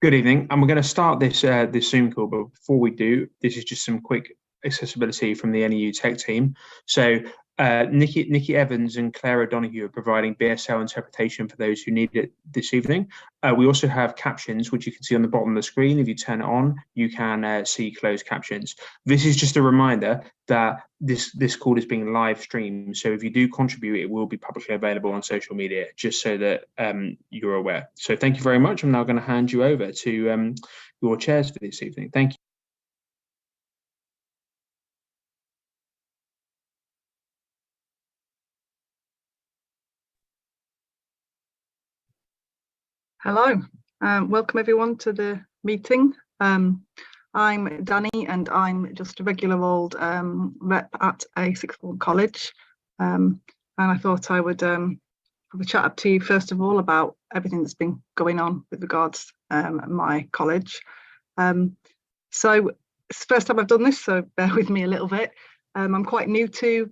Good evening, and we're going to start this Zoom call. But before we do, this is just some quick accessibility from the NEU tech team. So Nikki Evans and Claire O'Donoghue are providing BSL interpretation for those who need it this evening. We also have captions, which you can see on the bottom of the screen. If you turn it on, you can see closed captions. This is just a reminder that this call is being live streamed. So if you do contribute, it will be publicly available on social media, just so that you're aware. So thank you very much. I'm now going to hand you over to your chairs for this evening. Thank you. Hello, welcome everyone to the meeting. I'm Danny and I'm just a regular old rep at a sixth form college, and I thought I would have a chat up to you first of all about everything that's been going on with regards my college. So it's the first time I've done this, so bear with me a little bit. I'm quite new to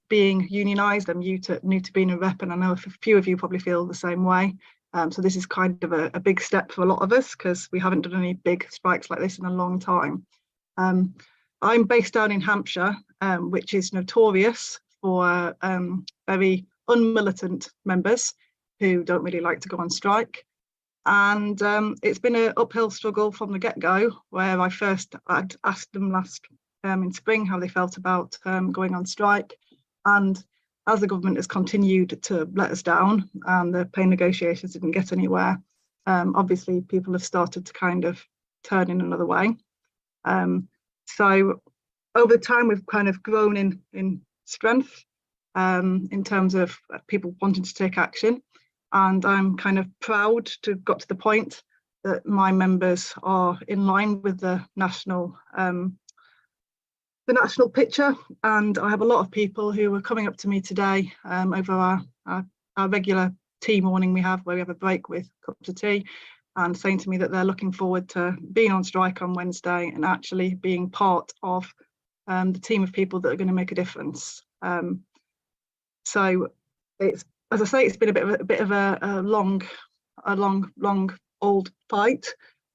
being unionised. I'm new to being a rep, and I know a few of you probably feel the same way. So this is kind of a big step for a lot of us because we haven't done any big strikes like this in a long time. I'm based down in Hampshire, which is notorious for very unmilitant members who don't really like to go on strike. And it's been an uphill struggle from the get-go, where I'd asked them last in spring how they felt about going on strike. And as the government has continued to let us down and the pay negotiations didn't get anywhere, obviously people have started to kind of turn in another way. So over time, we've kind of grown in strength in terms of people wanting to take action. And I'm kind of proud to have got to the point that my members are in line with the national picture, and I have a lot of people who are coming up to me today over our regular tea morning we have, where we have a break with cups of tea, and saying to me that they're looking forward to being on strike on Wednesday and actually being part of the team of people that are going to make a difference. So it's, as I say, it's been a bit of a long old fight.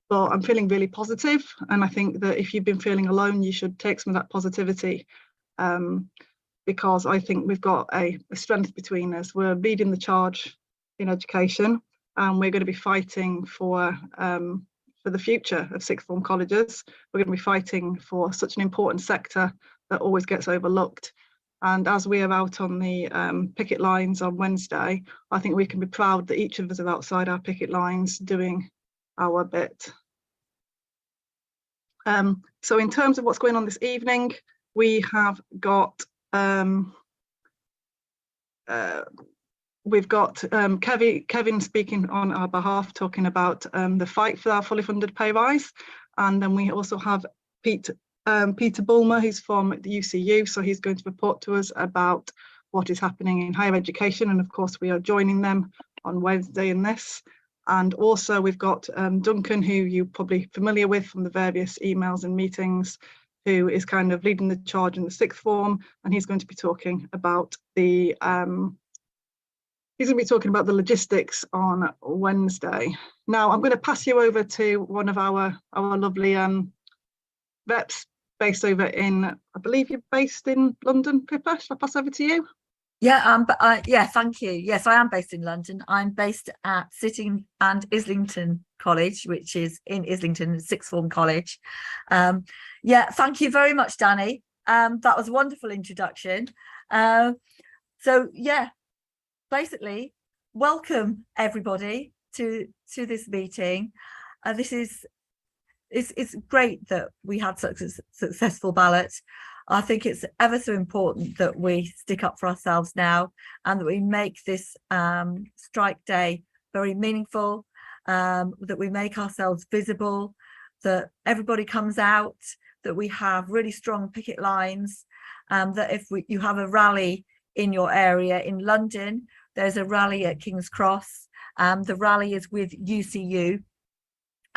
But I'm feeling really positive, and I think that if you've been feeling alone, you should take some of that positivity, because I think we've got a strength between us. We're leading the charge in education, and we're going to be fighting for the future of sixth form colleges. We're going to be fighting for such an important sector that always gets overlooked. And as we are out on the picket lines on Wednesday, I think we can be proud that each of us are outside our picket lines doing our bit. So in terms of what's going on this evening, we have got we've got Kevin speaking on our behalf, talking about the fight for our fully funded pay rise, and then we also have Peter Bulmer, who's from the UCU, so he's going to report to us about what is happening in higher education, and of course we are joining them on Wednesday in this. And also we've got Duncan, who you're probably familiar with from the various emails and meetings, who is kind of leading the charge in the sixth form, and he's going to be talking about the logistics on Wednesday. Now I'm going to pass you over to one of our lovely reps based over in, I believe you're based in London, Pippa. Shall I pass over to you? Yeah, yeah, thank you. Yes, I am based in London. I'm based at Sitting and Islington College, which is in Islington, sixth form college. Yeah, thank you very much, Danny. That was a wonderful introduction. So yeah, basically, welcome everybody to this meeting. It's great that we had such a successful ballot. I think it's ever so important that we stick up for ourselves now, and that we make this strike day very meaningful, that we make ourselves visible, that everybody comes out, that we have really strong picket lines, that if you have a rally in your area. In London, there's a rally at King's Cross. The rally is with UCU.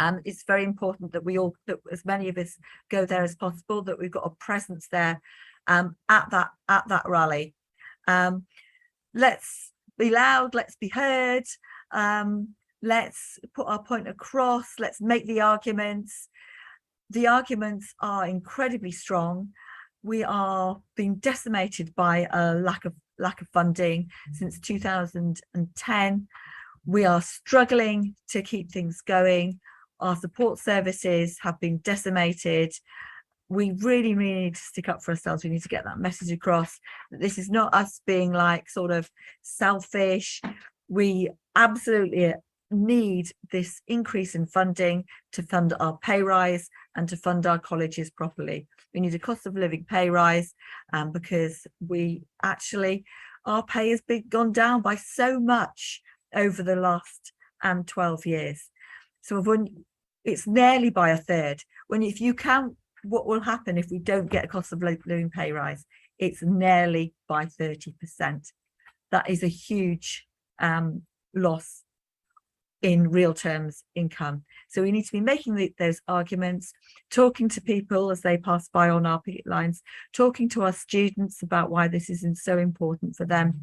And it's very important that that as many of us go there as possible, that we've got a presence there at that rally. Let's be loud, let's be heard. let's put our point across, let's make the arguments. The arguments are incredibly strong. We are being decimated by a lack of funding since 2010. We are struggling to keep things going. Our support services have been decimated. We really need to stick up for ourselves. We need to get that message across that this is not us being like sort of selfish. We absolutely need this increase in funding to fund our pay rise and to fund our colleges properly. We need a cost of living pay rise because our pay has gone down by so much over the last 12 years. So when it's nearly by a third, if you count what will happen if we don't get a cost of living pay rise, it's nearly by 30%. That is a huge loss in real terms income. So we need to be making those arguments, talking to people as they pass by on our picket lines, talking to our students about why this is so important for them,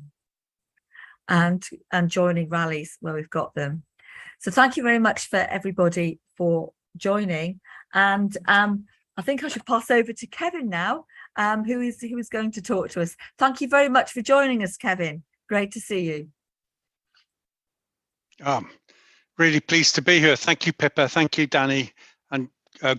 and joining rallies where we've got them. So thank you very much for everybody for joining, and I think I should pass over to Kevin now, who is going to talk to us. Thank you very much for joining us, Kevin. Great to see you. Really pleased to be here. Thank you, Pippa. Thank you, Danny. And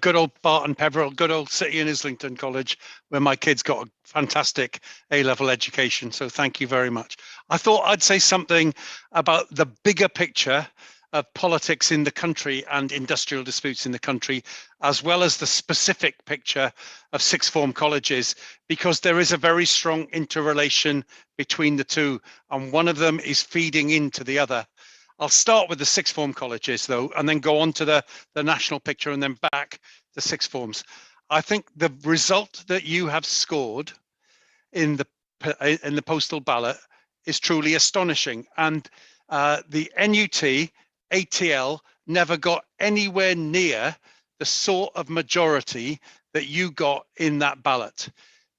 good old Barton Peveril, good old City and Islington College, where my kids got a fantastic A-level education. So thank you very much. I thought I'd say something about the bigger picture of politics in the country and industrial disputes in the country, as well as the specific picture of sixth form colleges, because there is a very strong interrelation between the two, and one of them is feeding into the other. I'll start with the sixth form colleges though, and then go on to the national picture and then back to sixth forms. I think the result that you have scored in the postal ballot is truly astonishing. And the NUT, ATL never got anywhere near the sort of majority that you got in that ballot.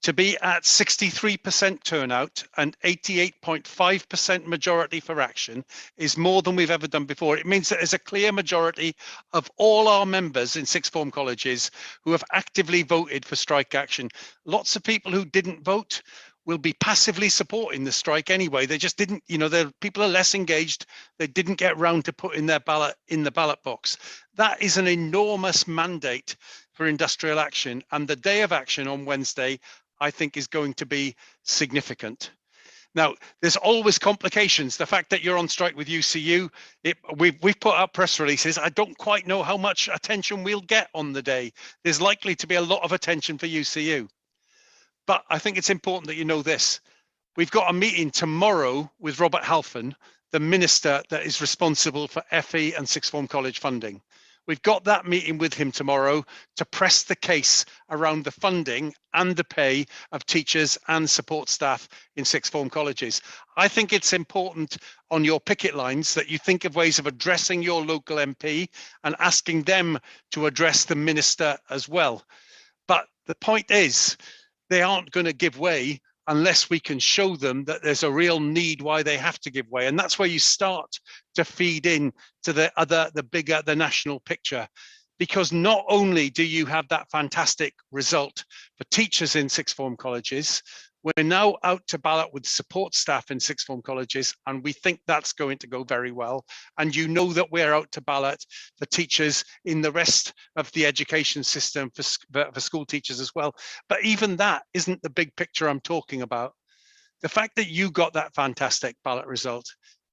To be at 63% turnout and 88.5% majority for action is more than we've ever done before. It means that there's a clear majority of all our members in sixth form colleges who have actively voted for strike action. Lots of people who didn't vote will be passively supporting the strike anyway. They just didn't, people are less engaged. They didn't get round to putting their ballot in the ballot box. That is an enormous mandate for industrial action. And the day of action on Wednesday, I think, is going to be significant. Now, there's always complications. The fact that you're on strike with UCU, we've put out press releases. I don't quite know how much attention we'll get on the day. There's likely to be a lot of attention for UCU. But I think it's important that you know this. We've got a meeting tomorrow with Robert Halfon, the minister that is responsible for FE and sixth form college funding. We've got that meeting with him tomorrow to press the case around the funding and the pay of teachers and support staff in sixth form colleges. I think it's important on your picket lines that you think of ways of addressing your local MP and asking them to address the minister as well. But the point is, they aren't going to give way unless we can show them that there's a real need why they have to give way. And that's where you start to feed in to the national picture. Because not only do you have that fantastic result for teachers in sixth form colleges, we're now out to ballot with support staff in sixth form colleges, and we think that's going to go very well. And you know that we're out to ballot for teachers in the rest of the education system, for school teachers as well. But even that isn't the big picture I'm talking about. The fact that you got that fantastic ballot result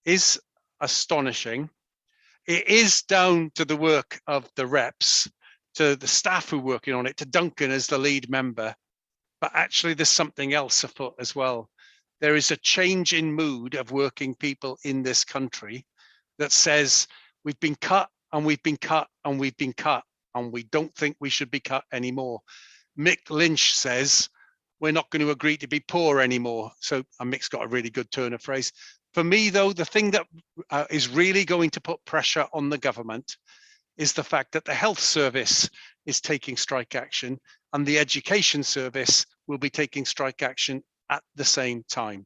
is astonishing. It is down to the work of the reps, to the staff who are working on it, to Duncan as the lead member. But actually there's something else afoot as well. There is a change in mood of working people in this country that says we've been cut and we've been cut and we've been cut and we don't think we should be cut anymore. Mick Lynch says we're not going to agree to be poor anymore. So Mick's got a really good turn of phrase. For me though, the thing that is really going to put pressure on the government is the fact that the health service is taking strike action and the education service will be taking strike action at the same time.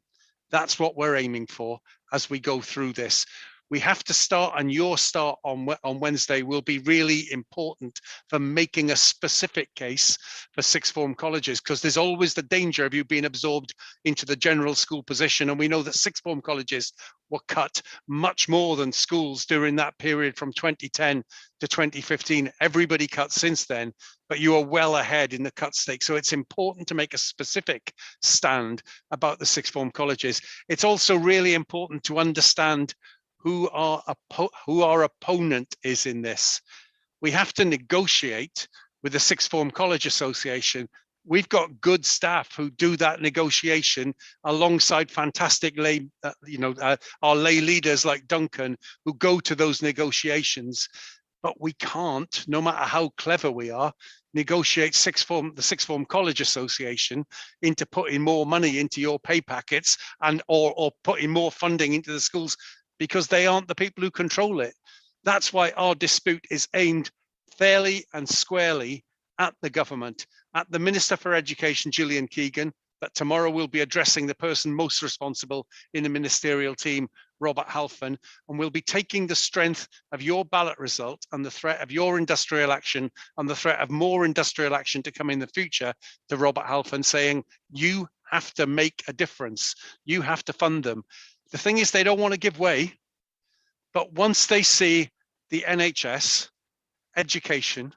That's what we're aiming for as we go through this. We have to start, and your start on Wednesday will be really important for making a specific case for sixth form colleges, because there's always the danger of you being absorbed into the general school position. And we know that sixth form colleges were cut much more than schools during that period from 2010 to 2015. Everybody cut since then, but you are well ahead in the cut stake. So it's important to make a specific stand about the sixth form colleges. It's also really important to understand who our opponent is in this. We have to negotiate with the Sixth Form College Association. We've got good staff who do that negotiation alongside fantastic our lay leaders like Duncan, who go to those negotiations. But we can't, no matter how clever we are, negotiate the Sixth Form College Association into putting more money into your pay packets or putting more funding into the schools, because they aren't the people who control it. That's why our dispute is aimed fairly and squarely at the government, at the Minister for Education, Gillian Keegan, that tomorrow will be addressing the person most responsible in the ministerial team, Robert Halfon, and we'll be taking the strength of your ballot result and the threat of your industrial action and the threat of more industrial action to come in the future to Robert Halfon, saying, you have to make a difference. You have to fund them. The thing is, they don't want to give way, but once they see the NHS, education,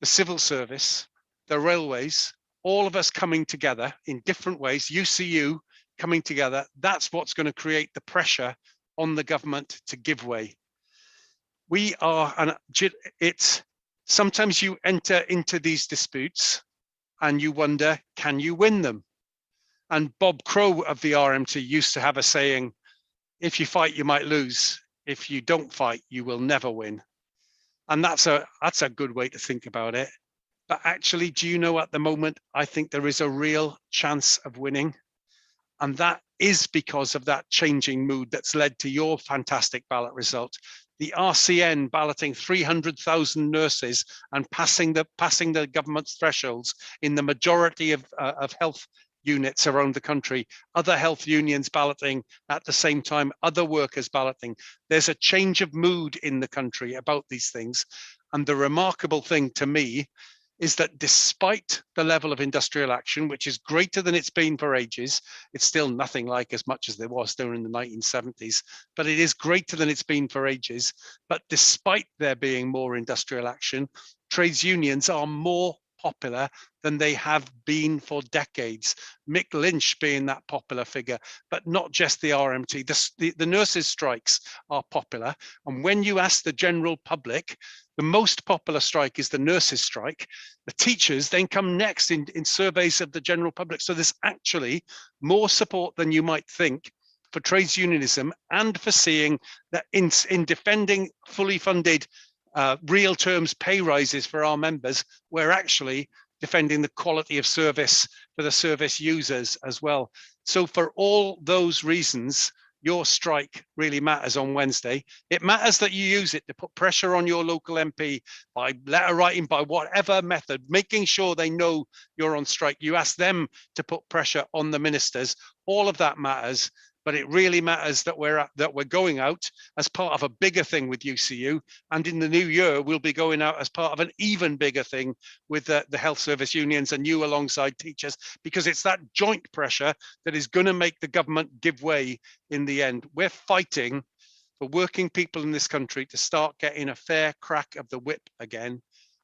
the civil service, the railways, all of us coming together in different ways, UCU coming together, that's what's going to create the pressure on the government to give way. Sometimes you enter into these disputes and you wonder, can you win them? And Bob Crow of the RMT used to have a saying, if you fight, you might lose. If you don't fight, you will never win. And that's a good way to think about it. But actually, do you know, at the moment, I think there is a real chance of winning. And that is because of that changing mood that's led to your fantastic ballot result. The RCN balloting 300,000 nurses and passing the government's thresholds in the majority of health units around the country, other health unions balloting at the same time, other workers balloting. There's a change of mood in the country about these things. And the remarkable thing to me is that despite the level of industrial action, which is greater than it's been for ages, it's still nothing like as much as there was during the 1970s, but it is greater than it's been for ages. But despite there being more industrial action, trades unions are more popular than they have been for decades. Mick Lynch being that popular figure, but not just the RMT. The nurses' strikes are popular. And when you ask the general public, the most popular strike is the nurses' strike. The teachers then come next in surveys of the general public. So there's actually more support than you might think for trades unionism, and for seeing that in defending fully funded real terms pay rises for our members, we're actually defending the quality of service for the service users as well. So for all those reasons, your strike really matters on Wednesday. It matters that you use it to put pressure on your local MP by letter writing, by whatever method, making sure they know you're on strike. You ask them to put pressure on the ministers. All of that matters. But it really matters that we're going out as part of a bigger thing with UCU, and in the new year we'll be going out as part of an even bigger thing with the health service unions and you alongside teachers, because it's that joint pressure that is going to make the government give way in the end. We're fighting for working people in this country to start getting a fair crack of the whip again,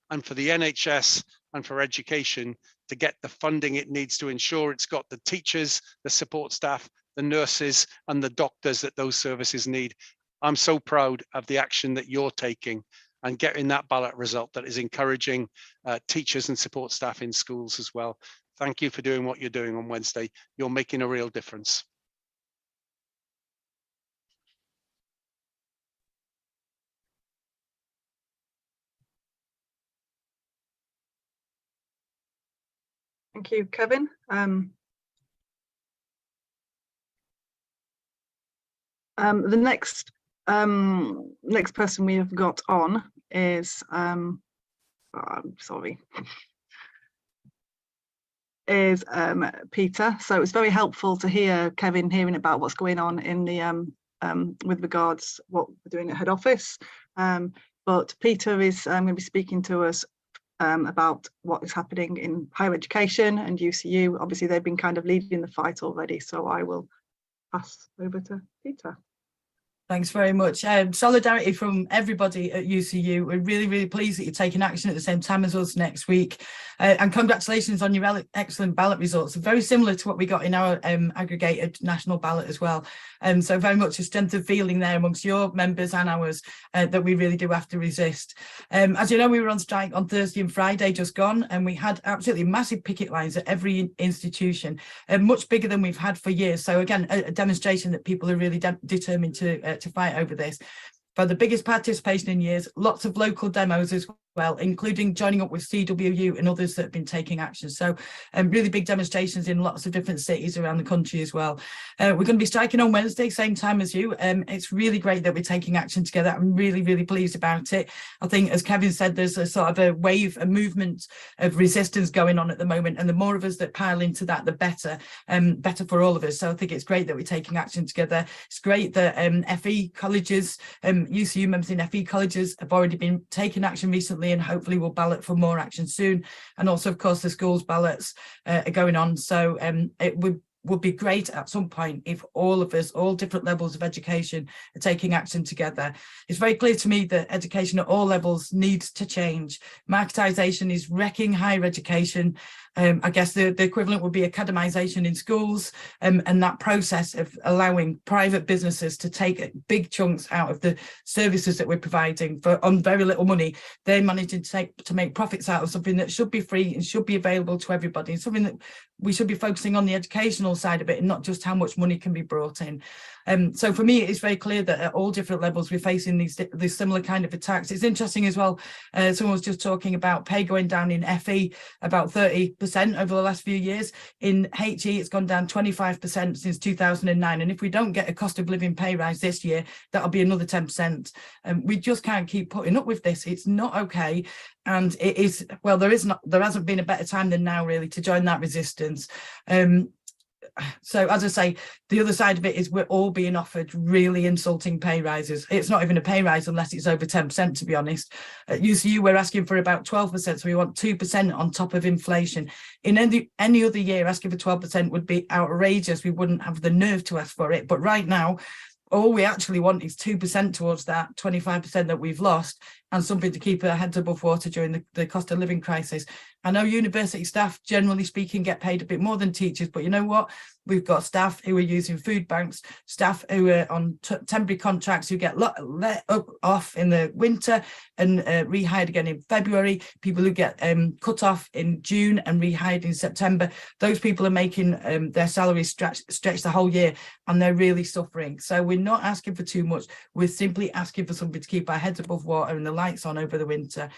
and for the NHS and for education to get the funding it needs to ensure it's got the teachers, the support staff, the nurses and the doctors that those services need. I'm so proud of the action that you're taking and getting that ballot result that is encouraging teachers and support staff in schools as well. Thank you for doing what you're doing on Wednesday. You're making a real difference. Thank you, Kevin. The next person we have got on is Peter. So it's very helpful to hear Kevin hearing about what's going on in the with regards what we're doing at head office. But Peter is going to be speaking to us about what is happening in higher education and UCU. Obviously, they've been kind of leading the fight already, so I will pass over to Peter. Thanks very much. Solidarity from everybody at UCU. We're really, really pleased that you're taking action at the same time as us next week. And congratulations on your excellent ballot results. Very similar to what we got in our aggregated national ballot as well. So very much a strength of feeling there amongst your members and ours that we really do have to resist. As you know, we were on strike on Thursday and Friday just gone, and we had absolutely massive picket lines at every institution, much bigger than we've had for years. So again, a demonstration that people are really determined to fight over this. For the biggest participation in years, lots of local demos as well, including joining up with CWU and others that have been taking action. So really big demonstrations in lots of different cities around the country as well. We're going to be striking on Wednesday, same time as you. It's really great that we're taking action together. I'm really, really pleased about it. I think, as Kevin said, there's a sort of a wave, a movement of resistance going on at the moment. And the more of us that pile into that, the better, better for all of us. So I think it's great that we're taking action together. It's great that FE colleges, UCU members in FE colleges have already been taking action recently, and hopefully we'll ballot for more action soon. And also, of course, the schools ballots are going on. So it would be great at some point if all of us, all different levels of education, are taking action together. It's very clear to me that education at all levels needs to change. Marketisation is wrecking higher education. I guess the equivalent would be academisation in schools, and that process of allowing private businesses to take big chunks out of the services that we're providing on very little money. They're managing to make profits out of something that should be free and should be available to everybody, and something that we should be focusing on the educational side of it and not just how much money can be brought in. So for me, it's very clear that at all different levels we're facing these similar kind of attacks. It's interesting as well, someone was just talking about pay going down in FE about 30% over the last few years. In HE, it's gone down 25% since 2009. And if we don't get a cost of living pay rise this year, that'll be another 10%. We just can't keep putting up with this. It's not okay. And it is, well, there hasn't been a better time than now, really, to join that resistance. So as I say, the other side of it is we're all being offered really insulting pay rises. It's not even a pay rise unless it's over 10%, to be honest. At UCU, we're asking for about 12%, so we want 2% on top of inflation. In any other year, asking for 12% would be outrageous. We wouldn't have the nerve to ask for it. But right now, all we actually want is 2% towards that 25% that we've lost, and something to keep our heads above water during the cost of living crisis. I know university staff, generally speaking, get paid a bit more than teachers, but you know what? We've got staff who are using food banks, staff who are on temporary contracts who get let off in the winter and rehired again in February, people who get cut off in June and rehired in September. Those people are making their salaries stretch the whole year, and they're really suffering. So we're not asking for too much. We're simply asking for something to keep our heads above water and the lights on over the winter.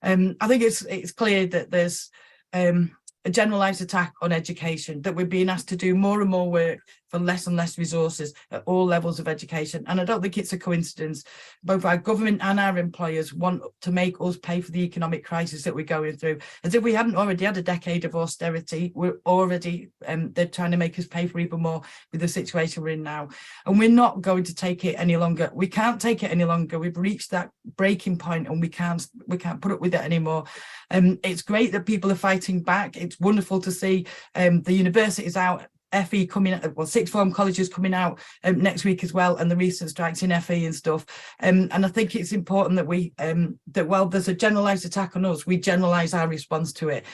I think it's clear that there's a generalised attack on education, that we're being asked to do more and more work for less and less resources at all levels of education. And I don't think it's a coincidence. Both our government and our employers want to make us pay for the economic crisis that we're going through. As if we hadn't already had a decade of austerity, we're already, they're trying to make us pay for even more with the situation we're in now. And we're not going to take it any longer. We can't take it any longer. We've reached that breaking point, and we can't put up with it anymore. It's great that people are fighting back. It's wonderful to see the universities out, FE coming out, well, sixth form colleges coming out next week as well, and the recent strikes in FE and stuff. And I think it's important that we, that while there's a generalised attack on us, we generalise our response to it.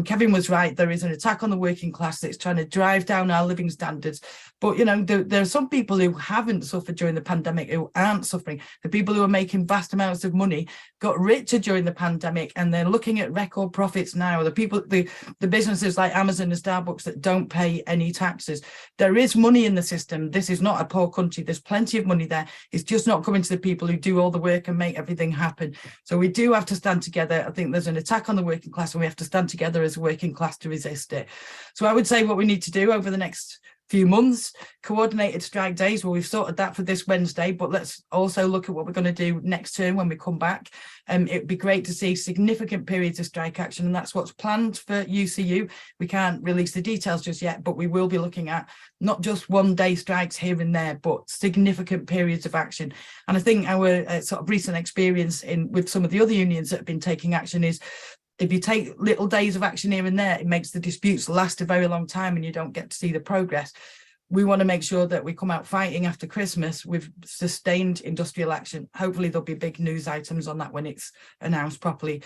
Kevin was right, there is an attack on the working class that's trying to drive down our living standards. But, you know, there are some people who haven't suffered during the pandemic, who aren't suffering. The people who are making vast amounts of money got richer during the pandemic, and they're looking at record profits now. The people, the businesses like Amazon and Starbucks that don't pay any taxes. There is money in the system. This is not a poor country. There's plenty of money there. It's just not coming to the people who do all the work and make everything happen. So we do have to stand together. I think there's an attack on the working class, and we have to stand together as a working class to resist it. So I would say what we need to do over the next few months. Coordinated strike days, well, we've sorted that for this Wednesday, but let's also look at what we're going to do next term when we come back. It'd be great to see significant periods of strike action, and that's what's planned for UCU. We can't release the details just yet, but we will be looking at not just one-day strikes here and there, but significant periods of action. And I think our sort of recent experience with some of the other unions that have been taking action is, if you take little days of action here and there, it makes the disputes last a very long time and you don't get to see the progress. We want to make sure that we come out fighting after Christmas with sustained industrial action. Hopefully there'll be big news items on that when it's announced properly.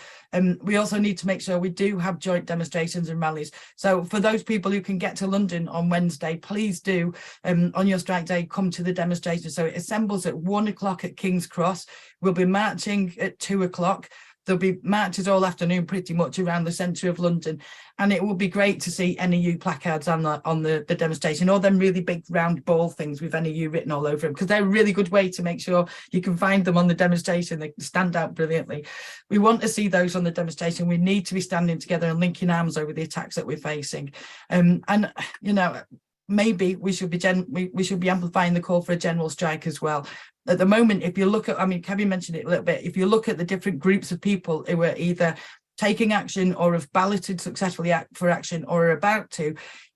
We also need to make sure we do have joint demonstrations and rallies. So for those people who can get to London on Wednesday, please do, on your strike day, come to the demonstration. So it assembles at 1 o'clock at King's Cross. We'll be marching at 2 o'clock. There'll be marches all afternoon pretty much around the centre of London, and it will be great to see NEU placards on the demonstration, or them really big round ball things with NEU written all over them, because they're a really good way to make sure you can find them on the demonstration. They stand out brilliantly. We want to see those on the demonstration. We need to be standing together and linking arms over the attacks that we're facing. And you know, maybe we should be amplifying the call for a general strike as well. At the moment, if you look at, I mean, Kevin mentioned it a little bit, if you look at the different groups of people who are either taking action or have balloted successfully for action or are about to,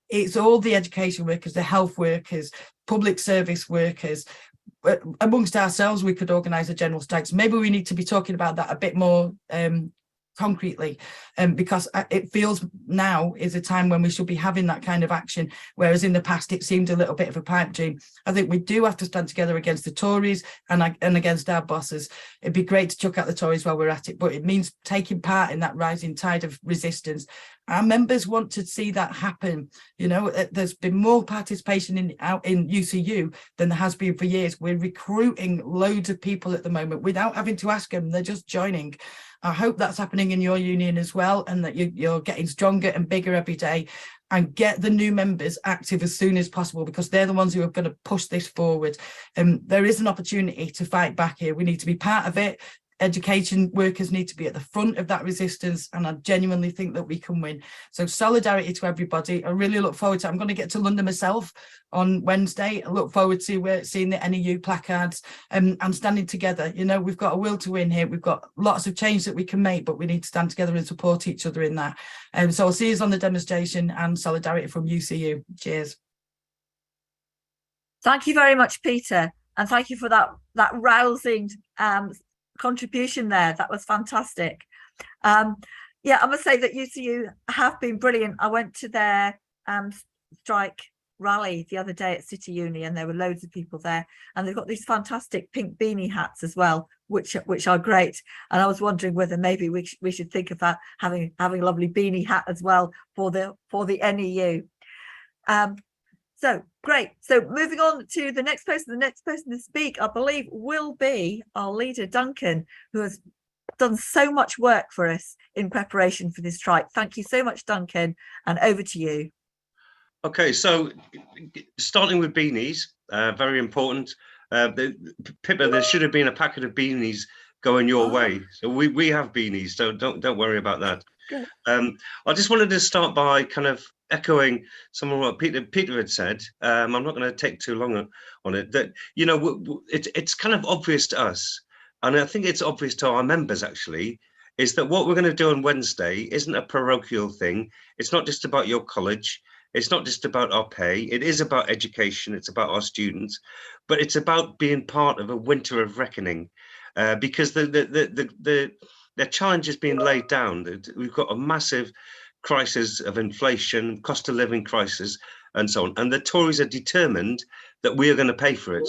it's all the education workers, the health workers, public service workers. Amongst ourselves, we could organise a general strike. So maybe we need to be talking about that a bit more concretely, because it feels now is a time when we should be having that kind of action, whereas in the past it seemed a little bit of a pipe dream. I think we do have to stand together against the Tories and against our bosses. It'd be great to chuck out the Tories while we're at it, but it means taking part in that rising tide of resistance. Our members want to see that happen. You know, there's been more participation out in UCU than there has been for years. We're recruiting loads of people at the moment without having to ask them. They're just joining. I hope that's happening in your union as well, and that you're getting stronger and bigger every day, and get the new members active as soon as possible, because they're the ones who are going to push this forward. There is an opportunity to fight back here. We need to be part of it. Education workers need to be at the front of that resistance, and I genuinely think that we can win. So solidarity to everybody. I really look forward to it. I'm going to get to London myself on Wednesday. I look forward to seeing the NEU placards and standing together. You know, we've got a will to win here. We've got lots of change that we can make, but we need to stand together and support each other in that. So I'll see you on the demonstration, and solidarity from UCU. Cheers. Thank you very much, Peter, and thank you for that rousing contribution there. That was fantastic. Yeah, I must say that UCU have been brilliant. I went to their strike rally the other day at City Uni, and there were loads of people there, and they've got these fantastic pink beanie hats as well, which are great. And I was wondering whether maybe we should think about having a lovely beanie hat as well for the NEU. So great. So moving on to the next person. The next person to speak, I believe, will be our leader, Duncan, who has done so much work for us in preparation for this strike. Thank you so much, Duncan, and over to you. Okay, so starting with beanies, very important. Pippa, there should have been a packet of beanies going your way. So we have beanies, so don't worry about that. Good. I just wanted to start by kind of echoing some of what Peter had said. I'm not going to take too long on it. That, you know, it's kind of obvious to us, and I think it's obvious to our members actually, is that what we're going to do on Wednesday isn't a parochial thing. It's not just about your college. It's not just about our pay. It is about education. It's about our students, but it's about being part of a winter of reckoning, because the challenge is being laid down. We've got a massive crisis of inflation, cost of living crisis, and so on. And the Tories are determined that we are going to pay for it.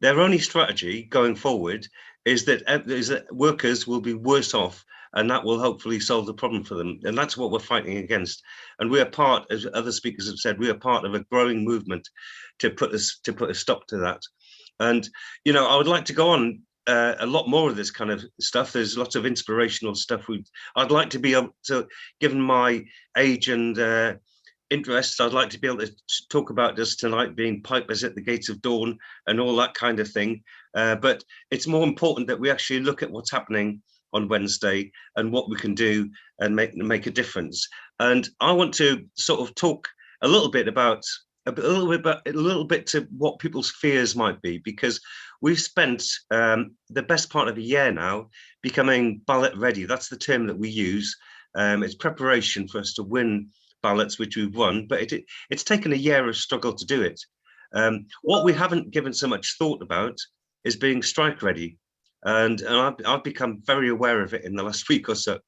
Their only strategy going forward is that workers will be worse off, and that will hopefully solve the problem for them. And that's what we're fighting against. And we are part, as other speakers have said, we are part of a growing movement to put a stop to that. And, you know, I would like to go on a lot more of this kind of stuff. There's lots of inspirational stuff. I'd like to be able to, given my age and interests, I'd like to be able to talk about this tonight, being pipers at the gates of dawn and all that kind of thing. But it's more important that we actually look at what's happening on Wednesday and what we can do and make a difference. And I want to sort of talk a little bit about little bit to what people's fears might be, because we've spent the best part of a year now becoming ballot ready. That's the term that we use. It's preparation for us to win ballots, which we've won, but it's taken a year of struggle to do it. What we haven't given so much thought about is being strike ready, and I've become very aware of it in the last week or so.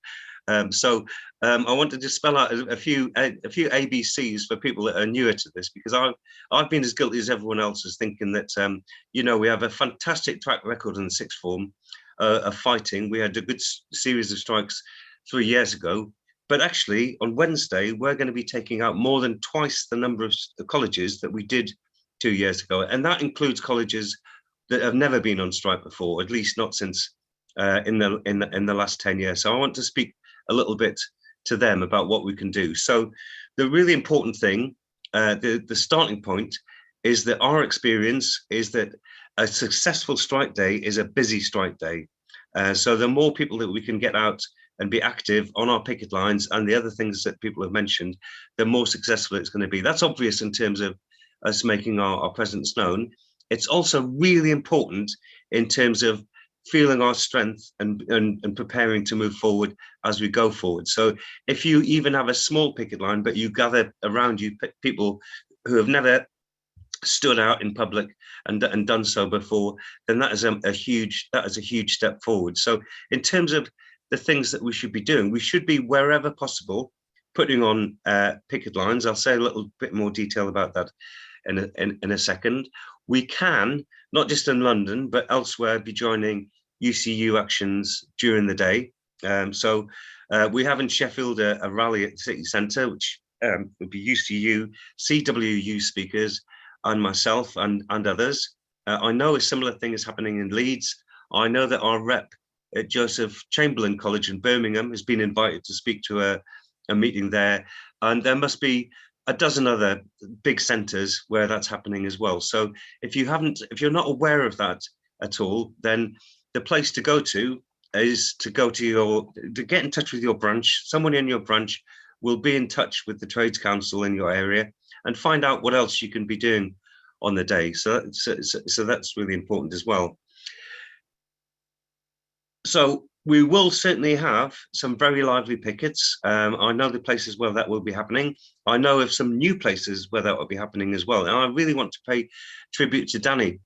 I wanted to spell out a few ABCs for people that are newer to this, because I've been as guilty as everyone else as thinking that we have a fantastic track record in the sixth form of fighting. We had a good series of strikes 3 years ago, but actually on Wednesday we're going to be taking out more than twice the number of colleges that we did 2 years ago, and that includes colleges that have never been on strike before, at least not since in the last 10 years. So I want to speak a little bit to them about what we can do. So the really important thing, the starting point, is that our experience is that a successful strike day is a busy strike day. So the more people that we can get out and be active on our picket lines and the other things that people have mentioned, the more successful it's going to be. That's obvious in terms of us making our presence known. It's also really important in terms of feeling our strength and preparing to move forward as we go forward. So if you even have a small picket line, but you gather around you people who have never stood out in public and done so before, then that is a huge step forward. So in terms of the things that we should be doing, we should be, wherever possible, putting on picket lines. I'll say a little bit more detail about that in a second. We can, not just in London, but elsewhere, be joining UCU actions during the day. So we have in Sheffield a rally at the city centre, which would be UCU, CWU speakers, and myself and others. I know a similar thing is happening in Leeds. I know that our rep at Joseph Chamberlain College in Birmingham has been invited to speak to a meeting there, and there must be a dozen other big centres where that's happening as well. So if you're not aware of that at all, then the place to go to is to get in touch with your branch. Someone in your branch will be in touch with the Trades Council in your area and find out what else you can be doing on the day. So that's really important as well. So we will certainly have some very lively pickets. I know the places where that will be happening. I know of some new places where that will be happening as well. And I really want to pay tribute to Danny,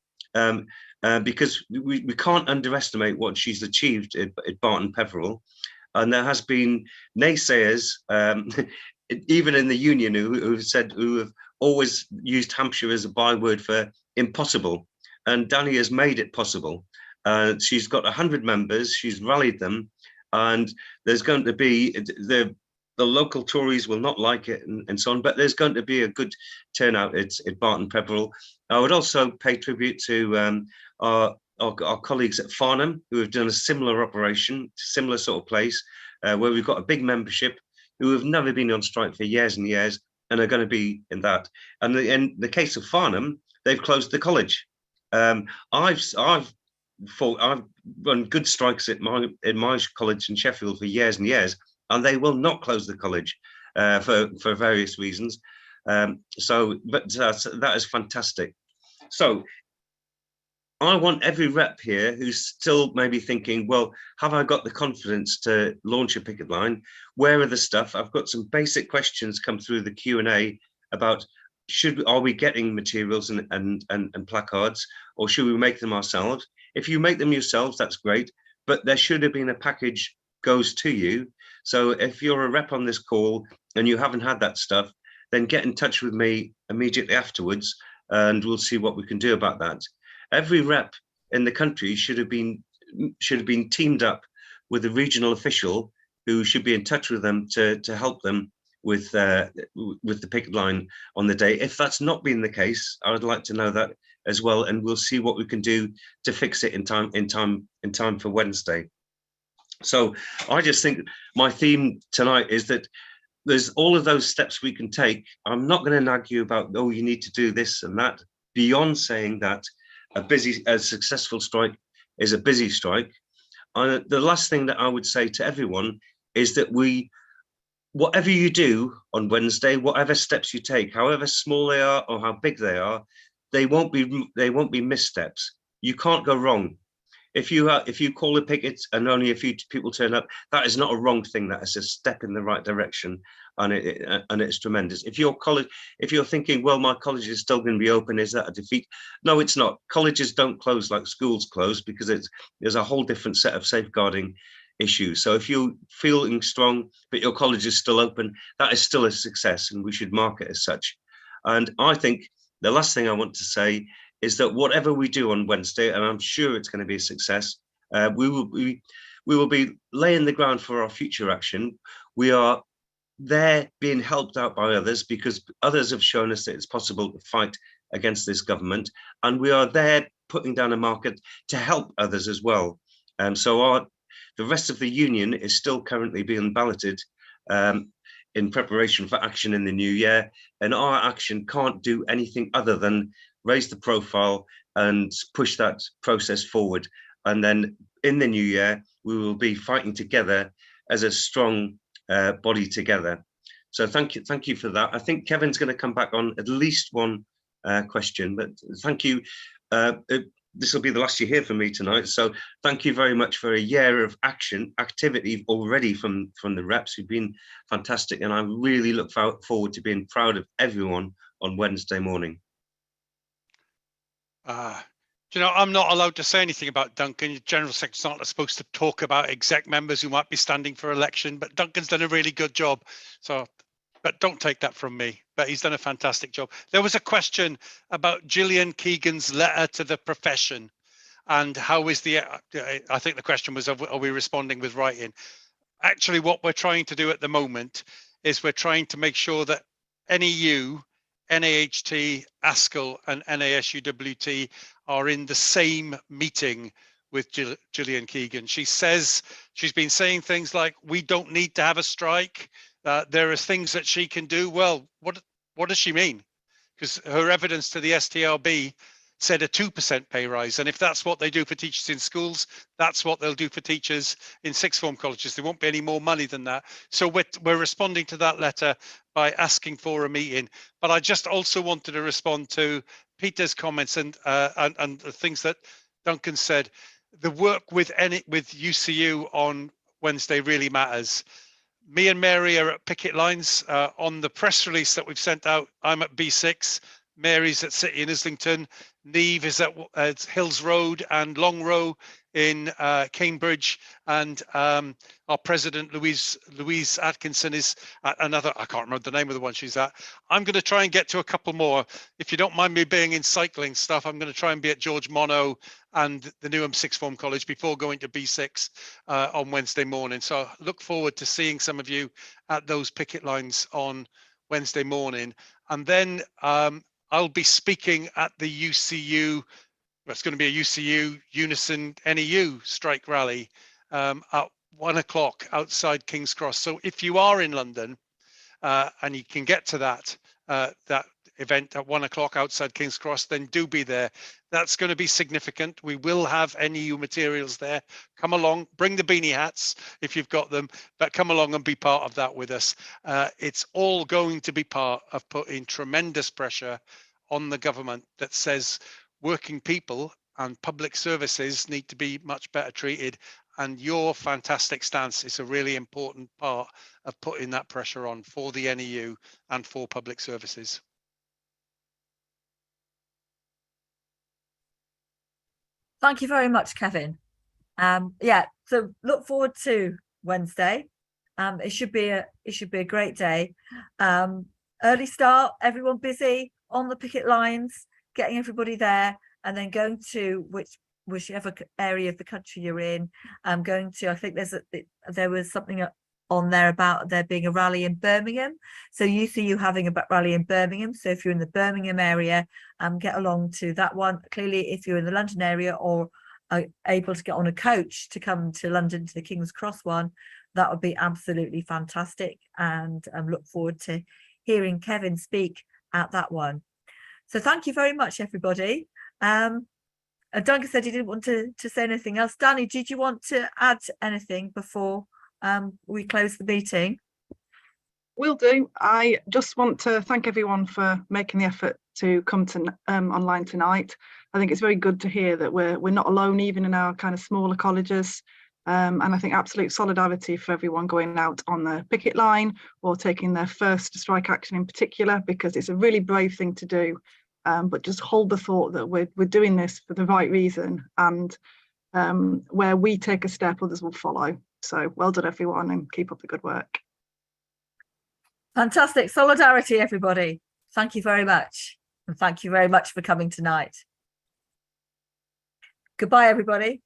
because we can't underestimate what she's achieved at Barton Peveril. And there has been naysayers, even in the union, who have always used Hampshire as a byword for impossible. And Danny has made it possible. She's got 100 members, she's rallied them, and there's going to be, the local Tories will not like it and so on, but there's going to be a good turnout at Barton Peveril. I would also pay tribute to our colleagues at Farnham, who have done a similar operation, similar sort of place, where we've got a big membership who have never been on strike for years and years and are going to be in that. And in the case of Farnham, they've closed the college. I've run good strikes at my college in Sheffield for years and years, and they will not close the college for various reasons. But that is fantastic. So I want every rep here who's still maybe thinking, well, have I got the confidence to launch a picket line? Where are the stuff? I've got some basic questions come through the Q&A about are we getting materials and placards, or should we make them ourselves? If you make them yourselves, that's great, but there should have been a package goes to you. So if you're a rep on this call and you haven't had that stuff, then get in touch with me immediately afterwards, and we'll see what we can do about that. Every rep in the country should have been teamed up with a regional official who should be in touch with them to help them with the picket line on the day. If that's not been the case, I would like to know that as well, and we'll see what we can do to fix it in time for Wednesday. So I just think my theme tonight is that there's all of those steps we can take. I'm not going to nag you about, oh, you need to do this and that, beyond saying that a successful strike is a busy strike. The last thing that I would say to everyone is that we whatever you do on Wednesday, whatever steps you take, however small they are or how big they are, they won't be missteps. You can't go wrong. If you call a picket and only a few people turn up, that is not a wrong thing. That is a step in the right direction, and it's tremendous. If you're thinking, well, my college is still going to be open, is that a defeat? No, it's not. Colleges don't close like schools close, because there's a whole different set of safeguarding issues. So if you're feeling strong, but your college is still open, that is still a success, and we should mark it as such. And I think the last thing I want to say is that whatever we do on Wednesday, and I'm sure it's going to be a success, we will be laying the ground for our future action. We are there being helped out by others, because others have shown us that it's possible to fight against this government, and we are there putting down a market to help others as well. So the rest of the union is still currently being balloted in preparation for action in the new year, and our action can't do anything other than raise the profile and push that process forward. And then in the new year, we will be fighting together as a strong body together. So thank you for that. I think Kevin's going to come back on at least one question, but thank you. This will be the last you hear from me tonight. So thank you very much for a year of activity already from the reps, who've been fantastic. And I really look forward to being proud of everyone on Wednesday morning. I'm not allowed to say anything about Duncan. General Secretary's not supposed to talk about exec members who might be standing for election, but Duncan's done a really good job. So, but don't take that from me, but he's done a fantastic job. There was a question about Gillian Keegan's letter to the profession, and how is I think the question was, are we responding with writing? Actually, what we're trying to do at the moment is we're trying to make sure that NEU, NAHT, ASCL and NASUWT are in the same meeting with Gillian Keegan. She says, she's been saying things like, we don't need to have a strike. There are things that she can do. Well, what does she mean? Because her evidence to the STRB said a 2% pay rise. And if that's what they do for teachers in schools, that's what they'll do for teachers in sixth form colleges. There won't be any more money than that. So we're responding to that letter by asking for a meeting. But I just also wanted to respond to Peter's comments and the things that Duncan said. The work with UCU on Wednesday really matters. Me and Mary are at picket lines. On the press release that we've sent out, I'm at B6. Mary's at City in Islington. Neve is at Hills Road and Long Row in Cambridge, and our president Louise Atkinson is at another, I can't remember the name of the one she's at. I'm going to try and get to a couple more. If you don't mind me being in cycling stuff, I'm going to try and be at George Monod and the Newham Sixth Form College before going to B6 on Wednesday morning. So I look forward to seeing some of you at those picket lines on Wednesday morning. And then I'll be speaking at the UCU, it's going to be a UCU Unison NEU strike rally at 1 o'clock outside King's Cross. So if you are in London and you can get to that event at 1 o'clock outside King's Cross, then do be there. That's going to be significant. We will have NEU materials there. Come along, bring the beanie hats if you've got them, but come along and be part of that with us. It's all going to be part of putting tremendous pressure on the government that says working people and public services need to be much better treated. And your fantastic stance is a really important part of putting that pressure on for the NEU and for public services. Thank you very much, Kevin. Yeah, so look forward to Wednesday. It should be a great day. Early start, everyone busy on the picket lines, getting everybody there, and then going to whichever area of the country you're in. Going to, I think there was something on there about there being a rally in Birmingham. So UCU having a rally in Birmingham. So if you're in the Birmingham area, get along to that one. Clearly, if you're in the London area or are able to get on a coach to come to London to the King's Cross one, that would be absolutely fantastic. And look forward to hearing Kevin speak at that one. So thank you very much, everybody. Duncan said he didn't want to say anything else. Danny, did you want to add anything before we close the meeting? Will do. I just want to thank everyone for making the effort to come to online tonight. I think it's very good to hear that we're not alone, even in our kind of smaller colleges. And I think absolute solidarity for everyone going out on the picket line or taking their first strike action in particular, because it's a really brave thing to do. But just hold the thought that we're doing this for the right reason, and where we take a step, others will follow. So well done, everyone, and keep up the good work. Fantastic solidarity, everybody. Thank you very much. And thank you very much for coming tonight. Goodbye, everybody.